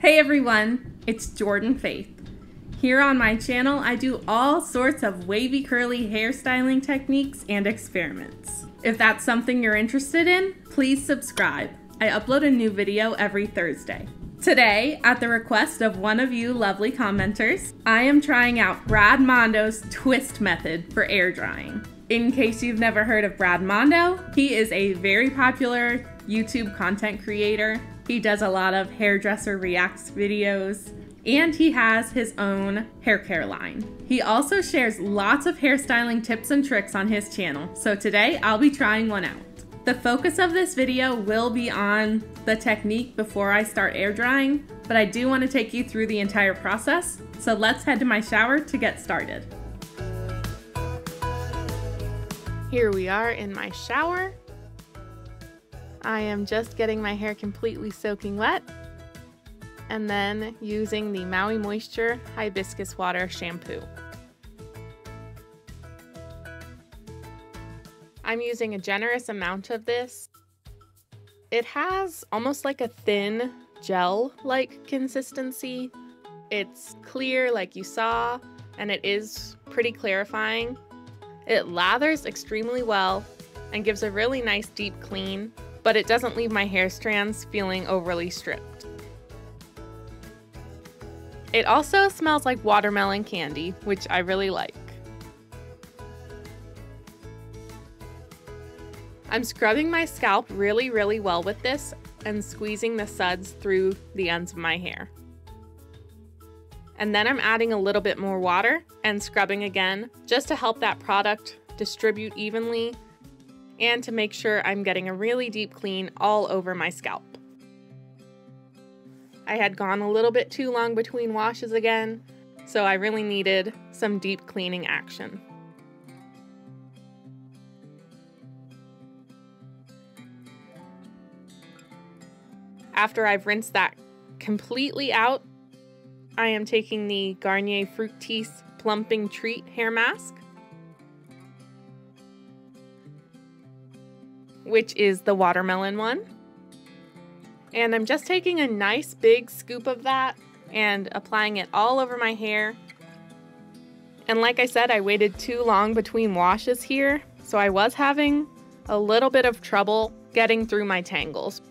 Hey everyone, it's Jordan Faith. Here on my channel, I do all sorts of wavy curly hairstyling techniques and experiments. If that's something you're interested in, please subscribe. I upload a new video every Thursday. Today, at the request of one of you lovely commenters, I am trying out Brad Mondo's twist method for air drying. In case you've never heard of Brad Mondo, he is a very popular YouTube content creator. He does a lot of hairdresser reacts videos, and he has his own hair care line. He also shares lots of hairstyling tips and tricks on his channel, so today I'll be trying one out. The focus of this video will be on the technique before I start air drying, but I do want to take you through the entire process, so let's head to my shower to get started. Here we are in my shower. I am just getting my hair completely soaking wet and then using the Maui Moisture Hibiscus Water Shampoo. I'm using a generous amount of this. It has almost like a thin gel-like consistency. It's clear like you saw, and it is pretty clarifying. It lathers extremely well and gives a really nice deep clean, but it doesn't leave my hair strands feeling overly stripped. It also smells like watermelon candy, which I really like. I'm scrubbing my scalp really well with this and squeezing the suds through the ends of my hair. And then I'm adding a little bit more water and scrubbing again just to help that product distribute evenly and to make sure I'm getting a really deep clean all over my scalp. I had gone a little bit too long between washes again, so I really needed some deep cleaning action. After I've rinsed that completely out, I am taking the Garnier Fructis Plumping Treat Hair Mask, which is the watermelon one. And I'm just taking a nice big scoop of that and applying it all over my hair. And like I said, I waited too long between washes here, so I was having a little bit of trouble getting through my tangles.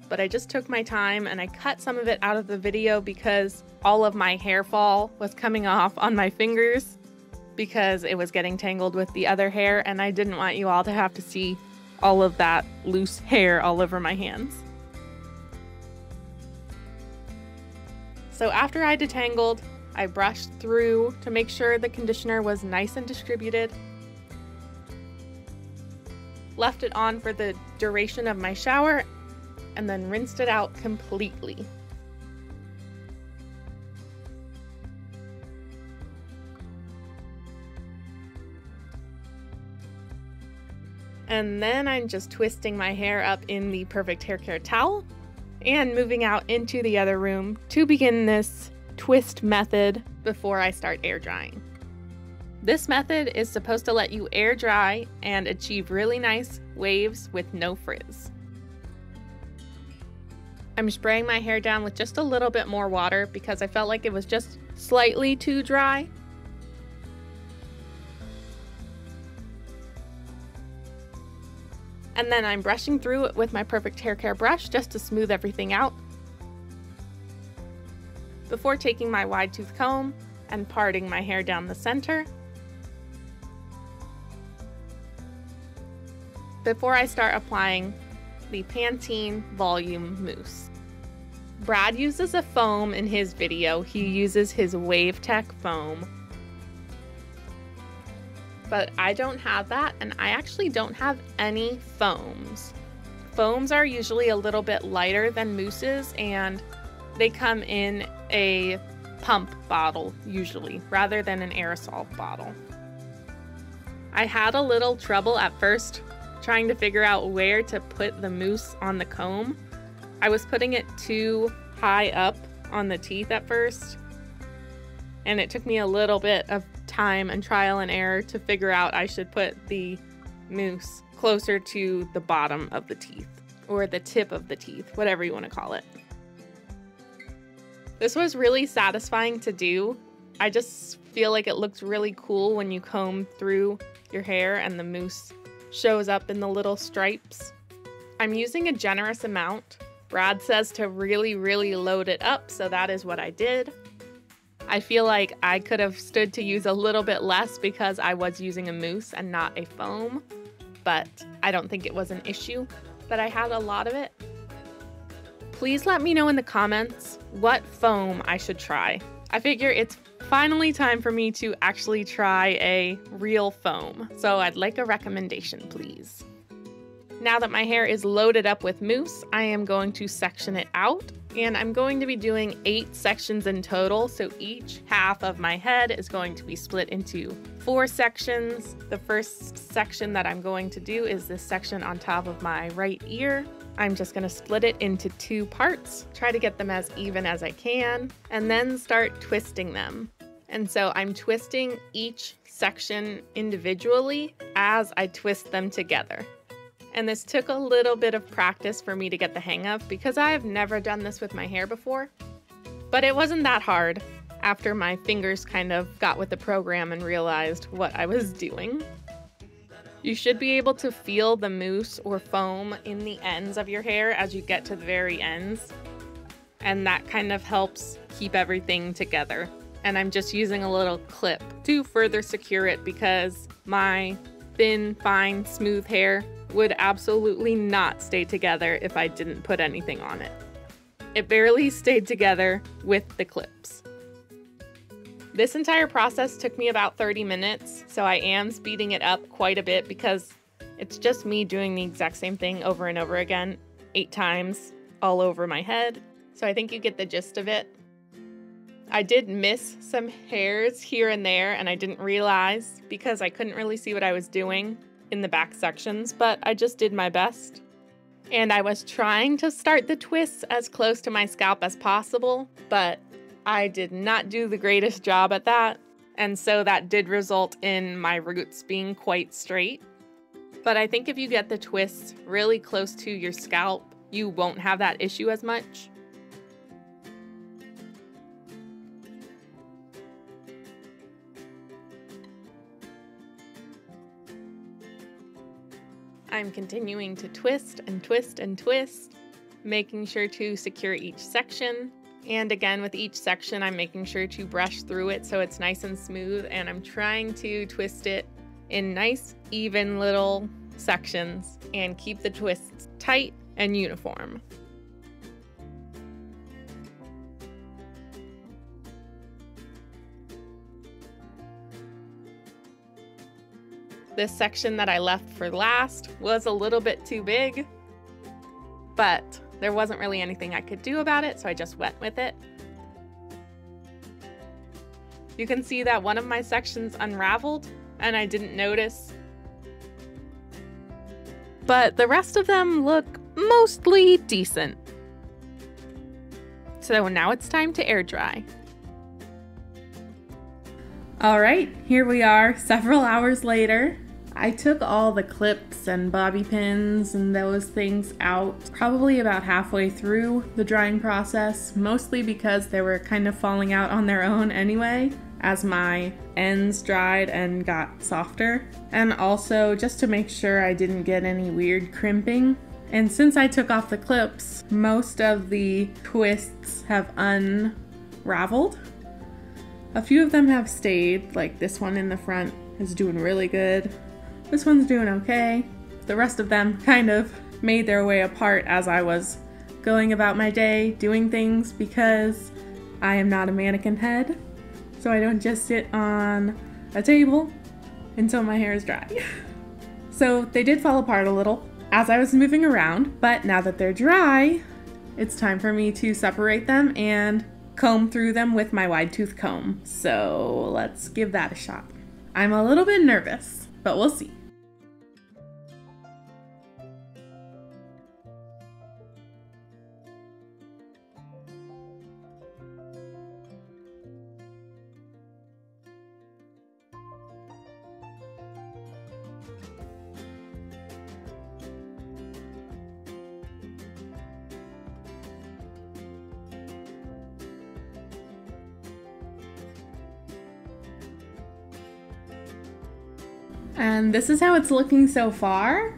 But I just took my time and I cut some of it out of the video because all of my hair fall was coming off on my fingers because it was getting tangled with the other hair, and I didn't want you all to have to see all of that loose hair all over my hands. So after I detangled, I brushed through to make sure the conditioner was nice and distributed, left it on for the duration of my shower, and then rinsed it out completely. And then I'm just twisting my hair up in the Perfect Hair Care towel and moving out into the other room to begin this twist method before I start air drying. This method is supposed to let you air dry and achieve really nice waves with no frizz. I'm spraying my hair down with just a little bit more water because I felt like it was just slightly too dry. And then I'm brushing through it with my Perfect Hair Care brush just to smooth everything out before taking my wide tooth comb and parting my hair down the center before I start applying the Pantene Volume Mousse. Brad uses a foam in his video. He uses his Wave Tech foam. But I don't have that, and I actually don't have any foams. Foams are usually a little bit lighter than mousses, and they come in a pump bottle usually, rather than an aerosol bottle. I had a little trouble at first trying to figure out where to put the mousse on the comb. I was putting it too high up on the teeth at first, and it took me a little bit of time and trial and error to figure out I should put the mousse closer to the bottom of the teeth, or the tip of the teeth, whatever you want to call it. This was really satisfying to do. I just feel like it looks really cool when you comb through your hair and the mousse shows up in the little stripes. I'm using a generous amount. Brad says to really, really load it up, so that is what I did. I feel like I could have stood to use a little bit less because I was using a mousse and not a foam, but I don't think it was an issue that I had a lot of it. Please let me know in the comments what foam I should try. I figure it's finally time for me to actually try a real foam, so I'd like a recommendation, please. Now that my hair is loaded up with mousse, I am going to section it out, and I'm going to be doing 8 sections in total, so each half of my head is going to be split into 4 sections. The first section that I'm going to do is this section on top of my right ear. I'm just going to split it into 2 parts, try to get them as even as I can, and then start twisting them. And so I'm twisting each section individually as I twist them together. And this took a little bit of practice for me to get the hang of because I have never done this with my hair before. But it wasn't that hard after my fingers kind of got with the program and realized what I was doing. You should be able to feel the mousse or foam in the ends of your hair as you get to the very ends. And that kind of helps keep everything together. And I'm just using a little clip to further secure it because my thin, fine, smooth hair would absolutely not stay together if I didn't put anything on it. It barely stayed together with the clips. This entire process took me about 30 minutes, so I am speeding it up quite a bit because it's just me doing the exact same thing over and over again, 8 times all over my head. So I think you get the gist of it. I did miss some hairs here and there, and I didn't realize because I couldn't really see what I was doing in the back sections, but I just did my best. And I was trying to start the twists as close to my scalp as possible, but I did not do the greatest job at that. And so that did result in my roots being quite straight. But I think if you get the twists really close to your scalp, you won't have that issue as much. I'm continuing to twist and twist and twist, making sure to secure each section. And again, with each section, I'm making sure to brush through it so it's nice and smooth, and I'm trying to twist it in nice, even little sections and keep the twists tight and uniform. This section that I left for last was a little bit too big, but there wasn't really anything I could do about it, so I just went with it. You can see that one of my sections unraveled, and I didn't notice. But the rest of them look mostly decent. So now it's time to air dry. All right, here we are several hours later. I took all the clips and bobby pins and those things out probably about halfway through the drying process, mostly because they were kind of falling out on their own anyway as my ends dried and got softer, and also just to make sure I didn't get any weird crimping. And since I took off the clips, most of the twists have unraveled. A few of them have stayed, like this one in the front is doing really good. This one's doing okay. The rest of them kind of made their way apart as I was going about my day doing things because I am not a mannequin head, so I don't just sit on a table until my hair is dry. So they did fall apart a little as I was moving around, but now that they're dry, it's time for me to separate them and comb through them with my wide tooth comb. So let's give that a shot. I'm a little bit nervous, but we'll see. And this is how it's looking so far.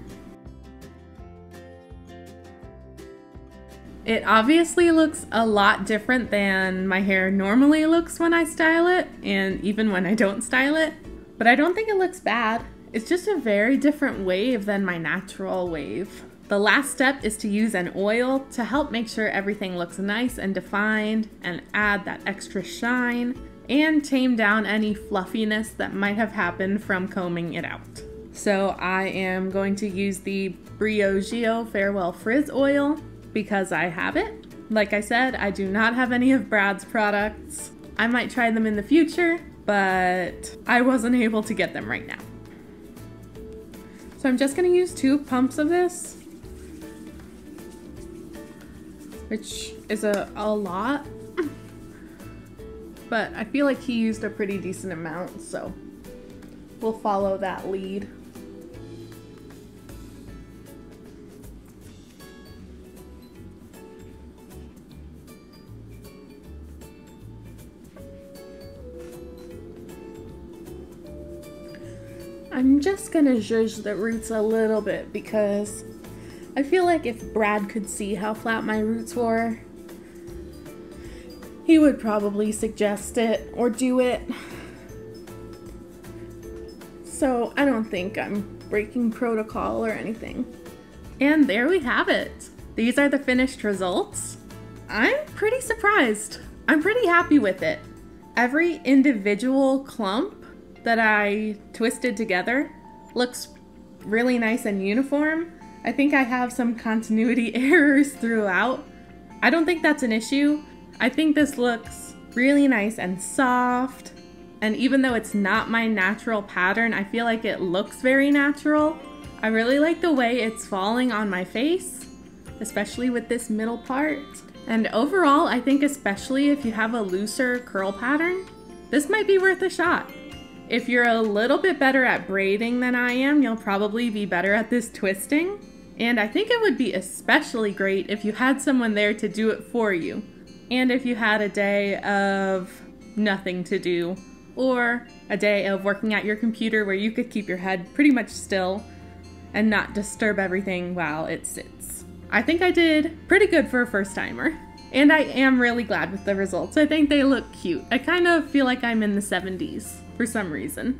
It obviously looks a lot different than my hair normally looks when I style it, and even when I don't style it, but I don't think it looks bad. It's just a very different wave than my natural wave. The last step is to use an oil to help make sure everything looks nice and defined and add that extra shine and tame down any fluffiness that might have happened from combing it out. So I am going to use the Briogeo Farewell Frizz oil because I have it. Like I said, I do not have any of Brad's products. I might try them in the future, but I wasn't able to get them right now. So I'm just gonna use 2 pumps of this, which is a lot, but I feel like he used a pretty decent amount, so we'll follow that lead. I'm just gonna zhuzh the roots a little bit because I feel like if Brad could see how flat my roots were, he would probably suggest it or do it. So I don't think I'm breaking protocol or anything. And there we have it. These are the finished results. I'm pretty surprised. I'm pretty happy with it. Every individual clump that I twisted together looks really nice and uniform. I think I have some continuity errors throughout. I don't think that's an issue. I think this looks really nice and soft, and even though it's not my natural pattern, I feel like it looks very natural. I really like the way it's falling on my face, especially with this middle part. And overall, I think especially if you have a looser curl pattern, this might be worth a shot. If you're a little bit better at braiding than I am, you'll probably be better at this twisting. And I think it would be especially great if you had someone there to do it for you. And if you had a day of nothing to do, or a day of working at your computer where you could keep your head pretty much still and not disturb everything while it sits. I think I did pretty good for a first timer. And I am really glad with the results. I think they look cute. I kind of feel like I'm in the 70s. For some reason.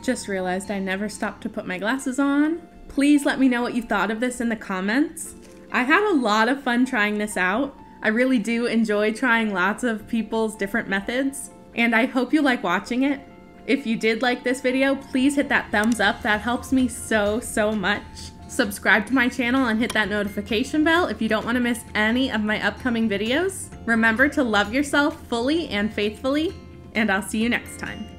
Just realized I never stopped to put my glasses on. Please let me know what you thought of this in the comments. I had a lot of fun trying this out. I really do enjoy trying lots of people's different methods, and I hope you like watching it. If you did like this video, please hit that thumbs up. That helps me so much. Subscribe to my channel and hit that notification bell if you don't want to miss any of my upcoming videos. Remember to love yourself fully and faithfully, and I'll see you next time.